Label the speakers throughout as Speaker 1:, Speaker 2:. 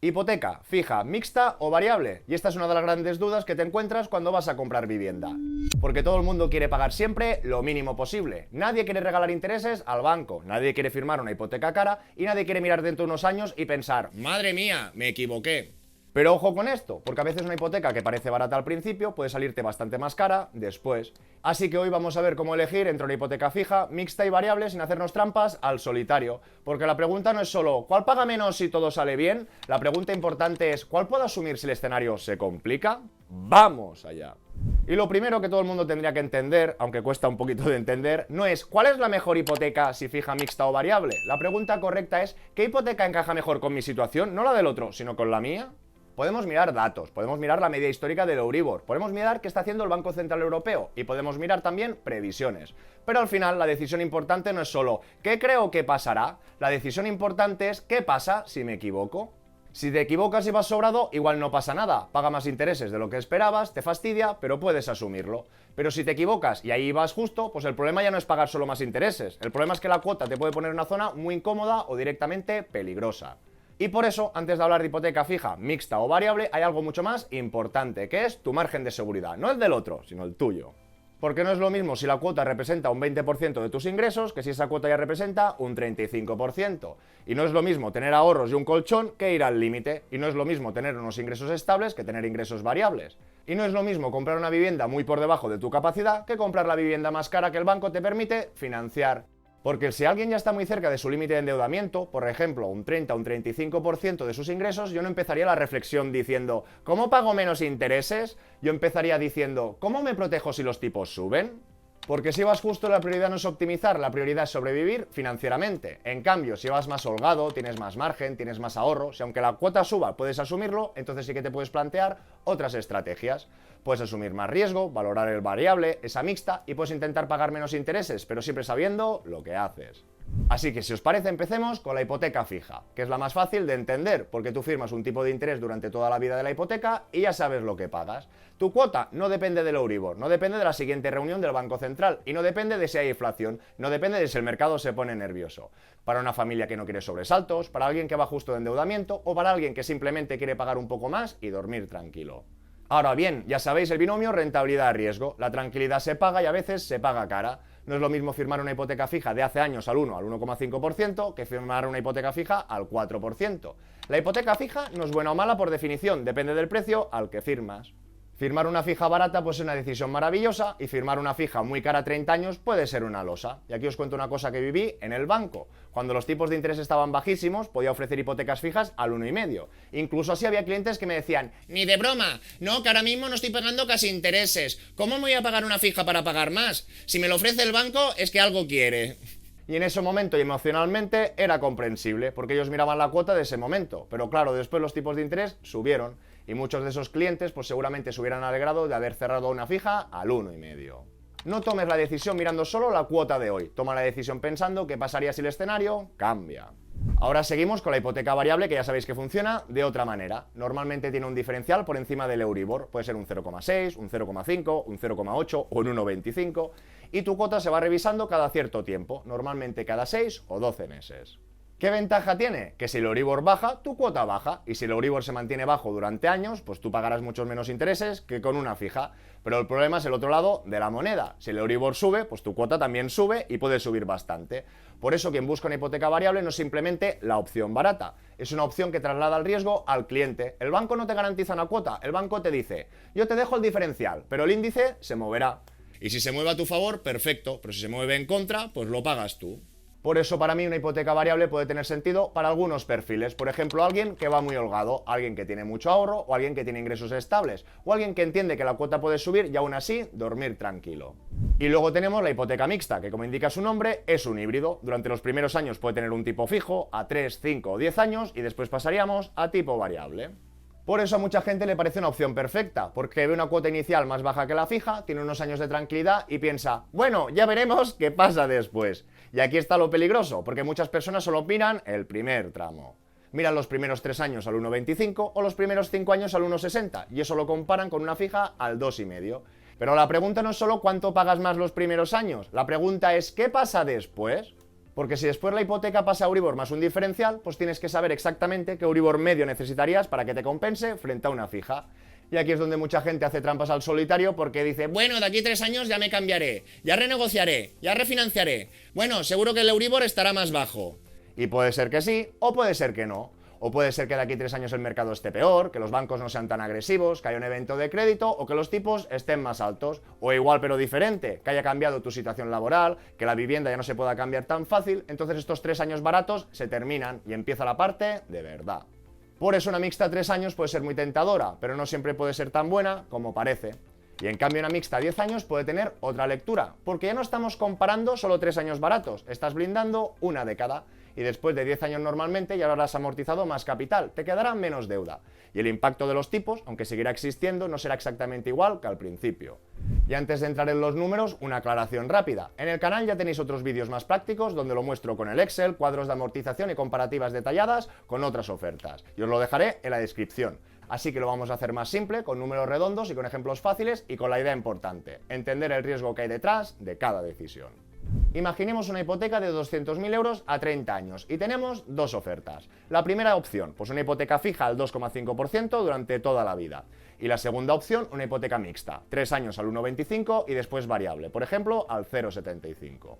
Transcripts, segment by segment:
Speaker 1: Hipoteca, fija, mixta o variable. Y esta es una de las grandes dudas que te encuentras cuando vas a comprar vivienda. Porque todo el mundo quiere pagar siempre lo mínimo posible. Nadie quiere regalar intereses al banco, nadie quiere firmar una hipoteca cara y nadie quiere mirar dentro de unos años y pensar, madre mía, me equivoqué. Pero ojo con esto, porque a veces una hipoteca que parece barata al principio puede salirte bastante más cara después. Así que hoy vamos a ver cómo elegir entre una hipoteca fija, mixta y variable sin hacernos trampas al solitario. Porque la pregunta no es solo ¿cuál paga menos si todo sale bien? La pregunta importante es ¿cuál puedo asumir si el escenario se complica? ¡Vamos allá! Y lo primero que todo el mundo tendría que entender, aunque cuesta un poquito de entender, no es ¿cuál es la mejor hipoteca si fija, mixta o variable? La pregunta correcta es ¿qué hipoteca encaja mejor con mi situación? No la del otro, sino con la mía. Podemos mirar datos, podemos mirar la media histórica del Euribor, podemos mirar qué está haciendo el Banco Central Europeo y podemos mirar también previsiones. Pero al final la decisión importante no es solo ¿qué creo que pasará? La decisión importante es ¿qué pasa si me equivoco? Si te equivocas y vas sobrado, igual no pasa nada, paga más intereses de lo que esperabas, te fastidia, pero puedes asumirlo. Pero si te equivocas y ahí vas justo, pues el problema ya no es pagar solo más intereses, el problema es que la cuota te puede poner en una zona muy incómoda o directamente peligrosa. Y por eso, antes de hablar de hipoteca fija, mixta o variable, hay algo mucho más importante, que es tu margen de seguridad, no el del otro, sino el tuyo. Porque no es lo mismo si la cuota representa un 20% de tus ingresos que si esa cuota ya representa un 35%. Y no es lo mismo tener ahorros y un colchón que ir al límite. Y no es lo mismo tener unos ingresos estables que tener ingresos variables. Y no es lo mismo comprar una vivienda muy por debajo de tu capacidad que comprar la vivienda más cara que el banco te permite financiar. Porque si alguien ya está muy cerca de su límite de endeudamiento, por ejemplo, un 30 o un 35% de sus ingresos, yo no empezaría la reflexión diciendo ¿cómo pago menos intereses? Yo empezaría diciendo ¿cómo me protejo si los tipos suben? Porque si vas justo, la prioridad no es optimizar, la prioridad es sobrevivir financieramente. En cambio, si vas más holgado, tienes más margen, tienes más ahorro, si aunque la cuota suba puedes asumirlo, entonces sí que te puedes plantear otras estrategias. Puedes asumir más riesgo, valorar el variable, esa mixta, y puedes intentar pagar menos intereses, pero siempre sabiendo lo que haces. Así que si os parece empecemos con la hipoteca fija, que es la más fácil de entender, porque tú firmas un tipo de interés durante toda la vida de la hipoteca y ya sabes lo que pagas. Tu cuota no depende del Euribor, no depende de la siguiente reunión del Banco Central y no depende de si hay inflación, no depende de si el mercado se pone nervioso. Para una familia que no quiere sobresaltos, para alguien que va justo de endeudamiento o para alguien que simplemente quiere pagar un poco más y dormir tranquilo. Ahora bien, ya sabéis el binomio rentabilidad-riesgo. La tranquilidad se paga y a veces se paga cara. No es lo mismo firmar una hipoteca fija de hace años al 1 al 1,5% que firmar una hipoteca fija al 4%. La hipoteca fija no es buena o mala por definición, depende del precio al que firmas. Firmar una fija barata puede ser una decisión maravillosa y firmar una fija muy cara a 30 años puede ser una losa. Y aquí os cuento una cosa que viví en el banco. Cuando los tipos de interés estaban bajísimos, podía ofrecer hipotecas fijas al 1,5. Incluso así había clientes que me decían
Speaker 2: Ni de broma, no, que ahora mismo no estoy pagando casi intereses. ¿Cómo me voy a pagar una fija para pagar más? Si me lo ofrece el banco es que algo quiere.
Speaker 1: Y en ese momento y emocionalmente era comprensible, porque ellos miraban la cuota de ese momento. Pero claro, después los tipos de interés subieron y muchos de esos clientes pues seguramente se hubieran alegrado de haber cerrado una fija al 1,5. No tomes la decisión mirando solo la cuota de hoy, toma la decisión pensando qué pasaría si el escenario cambia. Ahora seguimos con la hipoteca variable, que ya sabéis que funciona de otra manera. Normalmente tiene un diferencial por encima del Euribor, puede ser un 0,6, un 0,5, un 0,8 o un 1,25, y tu cuota se va revisando cada cierto tiempo, normalmente cada 6 o 12 meses. ¿Qué ventaja tiene? Que si el Euribor baja, tu cuota baja, y si el Euribor se mantiene bajo durante años, pues tú pagarás muchos menos intereses que con una fija. Pero el problema es el otro lado de la moneda. Si el Euribor sube, pues tu cuota también sube y puede subir bastante. Por eso quien busca una hipoteca variable no es simplemente la opción barata, es una opción que traslada el riesgo al cliente. El banco no te garantiza una cuota, el banco te dice, yo te dejo el diferencial, pero el índice se moverá.
Speaker 2: Y si se mueve a tu favor, perfecto, pero si se mueve en contra, pues lo pagas tú.
Speaker 1: Por eso para mí una hipoteca variable puede tener sentido para algunos perfiles. Por ejemplo, alguien que va muy holgado, alguien que tiene mucho ahorro o alguien que tiene ingresos estables o alguien que entiende que la cuota puede subir y aún así dormir tranquilo. Y luego tenemos la hipoteca mixta, que como indica su nombre es un híbrido. Durante los primeros años puede tener un tipo fijo a 3, 5 o 10 años y después pasaríamos a tipo variable. Por eso a mucha gente le parece una opción perfecta, porque ve una cuota inicial más baja que la fija, tiene unos años de tranquilidad y piensa, bueno, ya veremos qué pasa después. Y aquí está lo peligroso, porque muchas personas solo miran el primer tramo. Miran los primeros 3 años al 1,25 o los primeros 5 años al 1,60 y eso lo comparan con una fija al 2,5. Pero la pregunta no es solo cuánto pagas más los primeros años, la pregunta es ¿qué pasa después? Porque si después la hipoteca pasa a Euribor más un diferencial, pues tienes que saber exactamente qué Euribor medio necesitarías para que te compense frente a una fija. Y aquí es donde mucha gente hace trampas al solitario porque dice,
Speaker 2: Bueno, de aquí 3 años ya me cambiaré, ya renegociaré, ya refinanciaré. Bueno, seguro que el Euribor estará más bajo.
Speaker 1: y puede ser que sí, o puede ser que no. O puede ser que de aquí 3 años el mercado esté peor, que los bancos no sean tan agresivos, que haya un evento de crédito o que los tipos estén más altos. O igual pero diferente, que haya cambiado tu situación laboral, que la vivienda ya no se pueda cambiar tan fácil, entonces estos 3 años baratos se terminan y empieza la parte de verdad. Por eso una mixta a 3 años puede ser muy tentadora, pero no siempre puede ser tan buena como parece. Y en cambio una mixta a 10 años puede tener otra lectura, porque ya no estamos comparando solo 3 años baratos, estás blindando una década. Y después de 10 años normalmente ya habrás amortizado más capital, te quedará menos deuda. Y el impacto de los tipos, aunque seguirá existiendo, no será exactamente igual que al principio. Y antes de entrar en los números, una aclaración rápida. En el canal ya tenéis otros vídeos más prácticos donde lo muestro con el Excel, cuadros de amortización y comparativas detalladas con otras ofertas. Y os lo dejaré en la descripción. Así que lo vamos a hacer más simple, con números redondos y con ejemplos fáciles y con la idea importante, entender el riesgo que hay detrás de cada decisión. Imaginemos una hipoteca de 200.000 euros a 30 años y tenemos dos ofertas. La primera opción, pues una hipoteca fija al 2,5% durante toda la vida. Y la segunda opción, una hipoteca mixta, 3 años al 1,25 y después variable, por ejemplo al 0,75.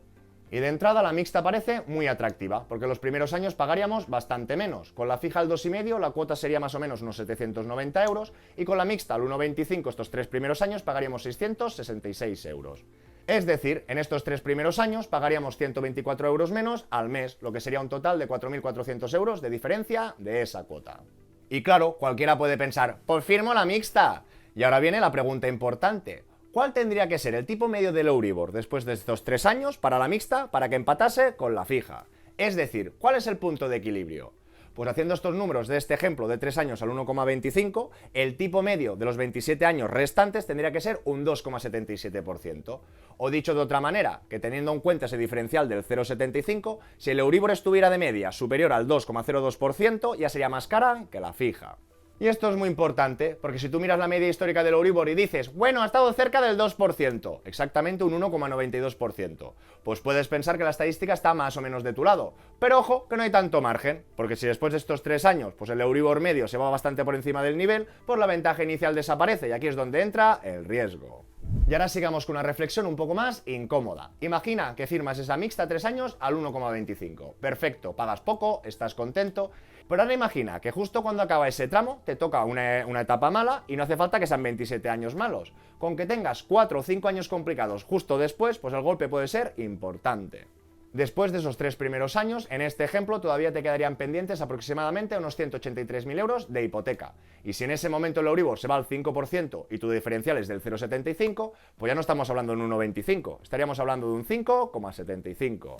Speaker 1: Y de entrada la mixta parece muy atractiva, porque los primeros años pagaríamos bastante menos. Con la fija al 2,5 la cuota sería más o menos unos 790 euros y con la mixta al 1,25 estos 3 primeros años pagaríamos 666 euros. Es decir, en estos 3 primeros años pagaríamos 124 euros menos al mes, lo que sería un total de 4.400 euros de diferencia de esa cuota. Y claro, cualquiera puede pensar, pues firmo la mixta. Y ahora viene la pregunta importante. ¿Cuál tendría que ser el tipo medio del Euribor después de estos 3 años para la mixta para que empatase con la fija? Es decir, ¿cuál es el punto de equilibrio? Pues haciendo estos números de este ejemplo de 3 años al 1,25, el tipo medio de los 27 años restantes tendría que ser un 2,77%. O dicho de otra manera, que teniendo en cuenta ese diferencial del 0,75, si el Euribor estuviera de media superior al 2,02%, ya sería más cara que la fija. Y esto es muy importante, porque si tú miras la media histórica del Euribor y dices, bueno, ha estado cerca del 2%, exactamente un 1,92%, pues puedes pensar que la estadística está más o menos de tu lado. Pero ojo, que no hay tanto margen, porque si después de estos 3 años, pues el Euribor medio se va bastante por encima del nivel, pues la ventaja inicial desaparece, y aquí es donde entra el riesgo. Y ahora sigamos con una reflexión un poco más incómoda. Imagina que firmas esa mixta 3 años al 1,25. Perfecto, pagas poco, estás contento. Pero ahora imagina que justo cuando acaba ese tramo te toca una etapa mala y no hace falta que sean 27 años malos. Con que tengas 4 o 5 años complicados justo después, pues el golpe puede ser importante. Después de esos 3 primeros años, en este ejemplo todavía te quedarían pendientes aproximadamente unos 183.000 euros de hipoteca. Y si en ese momento el Euribor se va al 5% y tu diferencial es del 0,75, pues ya no estamos hablando de un 1,25, estaríamos hablando de un 5,75.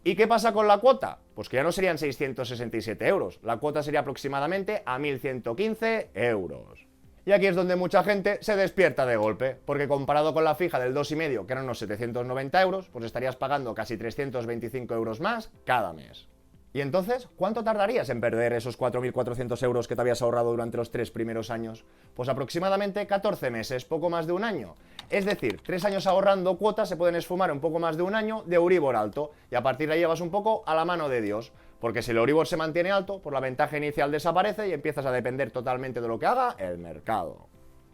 Speaker 1: ¿Y qué pasa con la cuota? Pues que ya no serían 667 euros, la cuota sería aproximadamente a 1.115 euros. Y aquí es donde mucha gente se despierta de golpe, porque comparado con la fija del 2,5, que eran unos 790 euros, pues estarías pagando casi 325 euros más cada mes. ¿Y entonces cuánto tardarías en perder esos 4.400 euros que te habías ahorrado durante los 3 primeros años? Pues aproximadamente 14 meses, poco más de un año. Es decir, 3 años ahorrando cuotas se pueden esfumar un poco más de un año de Euribor alto, y a partir de ahí llevas un poco a la mano de Dios. Porque si el Euribor se mantiene alto, pues la ventaja inicial desaparece y empiezas a depender totalmente de lo que haga el mercado.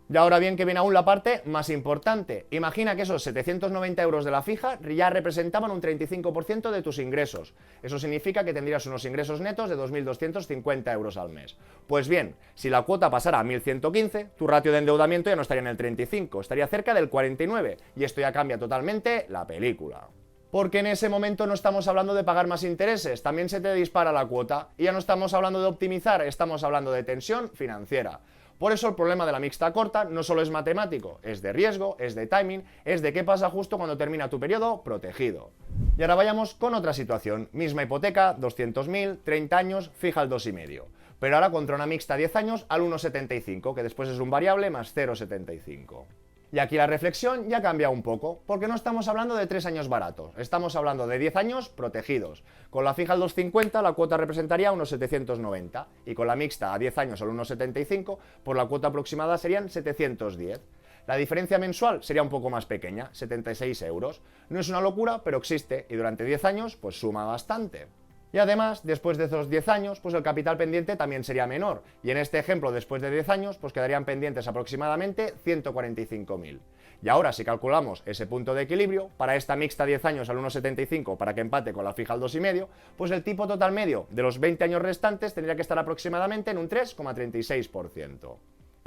Speaker 1: Y ahora bien que viene aún la parte más importante. Imagina que esos 790 euros de la fija ya representaban un 35% de tus ingresos. Eso significa que tendrías unos ingresos netos de 2.250 euros al mes. Pues bien, si la cuota pasara a 1.115, tu ratio de endeudamiento ya no estaría en el 35, estaría cerca del 49, y esto ya cambia totalmente la película. Porque en ese momento no estamos hablando de pagar más intereses, también se te dispara la cuota, y ya no estamos hablando de optimizar, estamos hablando de tensión financiera. Por eso el problema de la mixta corta no solo es matemático, es de riesgo, es de timing, es de qué pasa justo cuando termina tu periodo protegido. Y ahora vayamos con otra situación, misma hipoteca, 200.000, 30 años, fija al 2,5. Pero ahora contra una mixta 10 años al 1,75, que después es un variable más 0,75. Y aquí la reflexión ya cambia un poco, porque no estamos hablando de 3 años baratos, estamos hablando de 10 años protegidos. Con la fija al 2,50 la cuota representaría unos 790, y con la mixta a 10 años al 1,75, pues la cuota aproximada serían 710. La diferencia mensual sería un poco más pequeña, 76 euros. No es una locura, pero existe y durante 10 años pues suma bastante. Y además, después de esos 10 años, pues el capital pendiente también sería menor. Y en este ejemplo, después de 10 años, pues quedarían pendientes aproximadamente 145.000. Y ahora, si calculamos ese punto de equilibrio, para esta mixta 10 años al 1,75 para que empate con la fija al 2,5, pues el tipo total medio de los 20 años restantes tendría que estar aproximadamente en un 3,36%.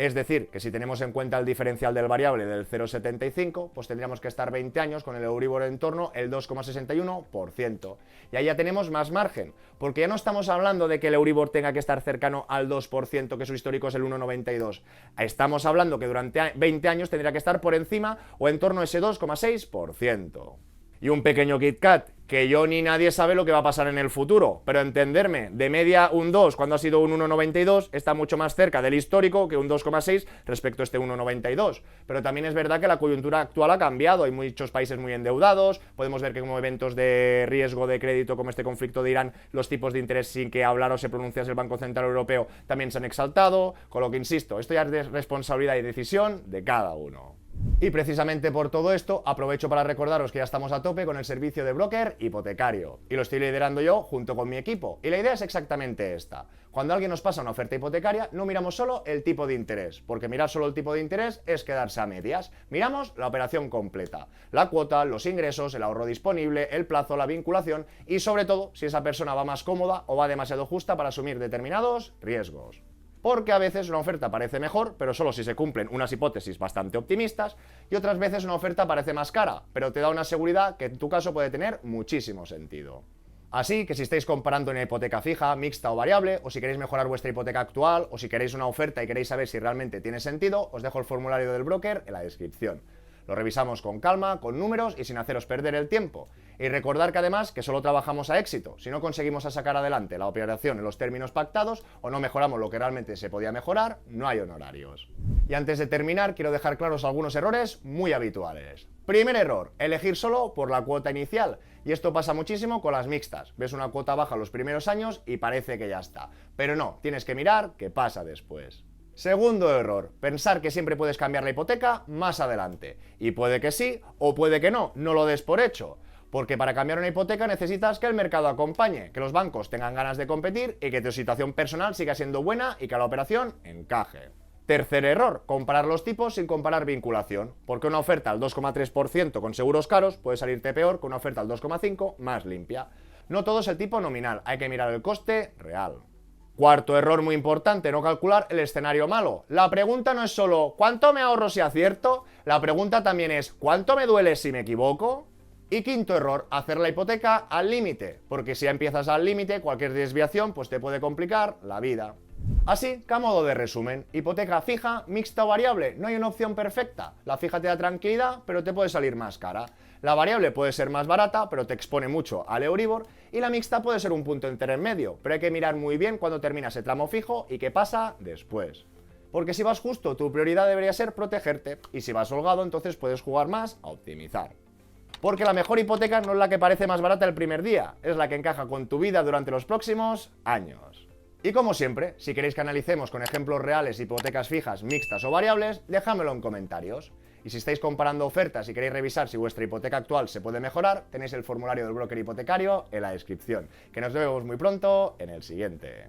Speaker 1: Es decir, que si tenemos en cuenta el diferencial del variable del 0,75, pues tendríamos que estar 20 años con el Euribor en torno al 2,61%. Y ahí ya tenemos más margen, porque ya no estamos hablando de que el Euribor tenga que estar cercano al 2%, que su histórico es el 1,92. Estamos hablando que durante 20 años tendría que estar por encima o en torno a ese 2,6%. Y un pequeño KitKat, que yo ni nadie sabe lo que va a pasar en el futuro, pero entenderme, de media un 2 cuando ha sido un 1,92 está mucho más cerca del histórico que un 2,6 respecto a este 1,92. Pero también es verdad que la coyuntura actual ha cambiado, hay muchos países muy endeudados, podemos ver que como eventos de riesgo de crédito como este conflicto de Irán, los tipos de interés sin que hablar o se pronunciase el Banco Central Europeo también se han exaltado, con lo que insisto, esto ya es de responsabilidad y decisión de cada uno. Y precisamente por todo esto, aprovecho para recordaros que ya estamos a tope con el servicio de broker hipotecario. Y lo estoy liderando yo junto con mi equipo. Y la idea es exactamente esta. Cuando alguien nos pasa una oferta hipotecaria, no miramos solo el tipo de interés, porque mirar solo el tipo de interés es quedarse a medias. Miramos la operación completa. La cuota, los ingresos, el ahorro disponible, el plazo, la vinculación y sobre todo, si esa persona va más cómoda o va demasiado justa para asumir determinados riesgos. Porque a veces una oferta parece mejor, pero solo si se cumplen unas hipótesis bastante optimistas, y otras veces una oferta parece más cara, pero te da una seguridad que en tu caso puede tener muchísimo sentido. Así que si estáis comparando una hipoteca fija, mixta o variable, o si queréis mejorar vuestra hipoteca actual, o si queréis una oferta y queréis saber si realmente tiene sentido, os dejo el formulario del broker en la descripción. Lo revisamos con calma, con números y sin haceros perder el tiempo. Y recordar que además que solo trabajamos a éxito. Si no conseguimos sacar adelante la operación en los términos pactados o no mejoramos lo que realmente se podía mejorar, no hay honorarios. Y antes de terminar, quiero dejar claros algunos errores muy habituales. Primer error, elegir solo por la cuota inicial. Y esto pasa muchísimo con las mixtas. Ves una cuota baja los primeros años y parece que ya está. Pero no, tienes que mirar qué pasa después. Segundo error, pensar que siempre puedes cambiar la hipoteca más adelante. Y puede que sí o puede que no, no lo des por hecho. Porque para cambiar una hipoteca necesitas que el mercado acompañe, que los bancos tengan ganas de competir y que tu situación personal siga siendo buena y que la operación encaje. Tercer error, comparar los tipos sin comparar vinculación, porque una oferta al 2,3% con seguros caros puede salirte peor que una oferta al 2,5% más limpia. No todo es el tipo nominal, hay que mirar el coste real. Cuarto error muy importante, no calcular el escenario malo. La pregunta no es solo ¿cuánto me ahorro si acierto? La pregunta también es ¿cuánto me duele si me equivoco? Y quinto error, hacer la hipoteca al límite, porque si ya empiezas al límite, cualquier desviación pues te puede complicar la vida. Así que a modo de resumen, hipoteca fija, mixta o variable, no hay una opción perfecta. La fija te da tranquilidad, pero te puede salir más cara. La variable puede ser más barata, pero te expone mucho al Euribor. Y la mixta puede ser un punto intermedio, pero hay que mirar muy bien cuando termina ese tramo fijo y qué pasa después. Porque si vas justo, tu prioridad debería ser protegerte. Y si vas holgado, entonces puedes jugar más a optimizar. Porque la mejor hipoteca no es la que parece más barata el primer día, es la que encaja con tu vida durante los próximos años. Y como siempre, si queréis que analicemos con ejemplos reales hipotecas fijas, mixtas o variables, dejádmelo en comentarios. Y si estáis comparando ofertas y queréis revisar si vuestra hipoteca actual se puede mejorar, tenéis el formulario del broker hipotecario en la descripción. Que nos vemos muy pronto en el siguiente.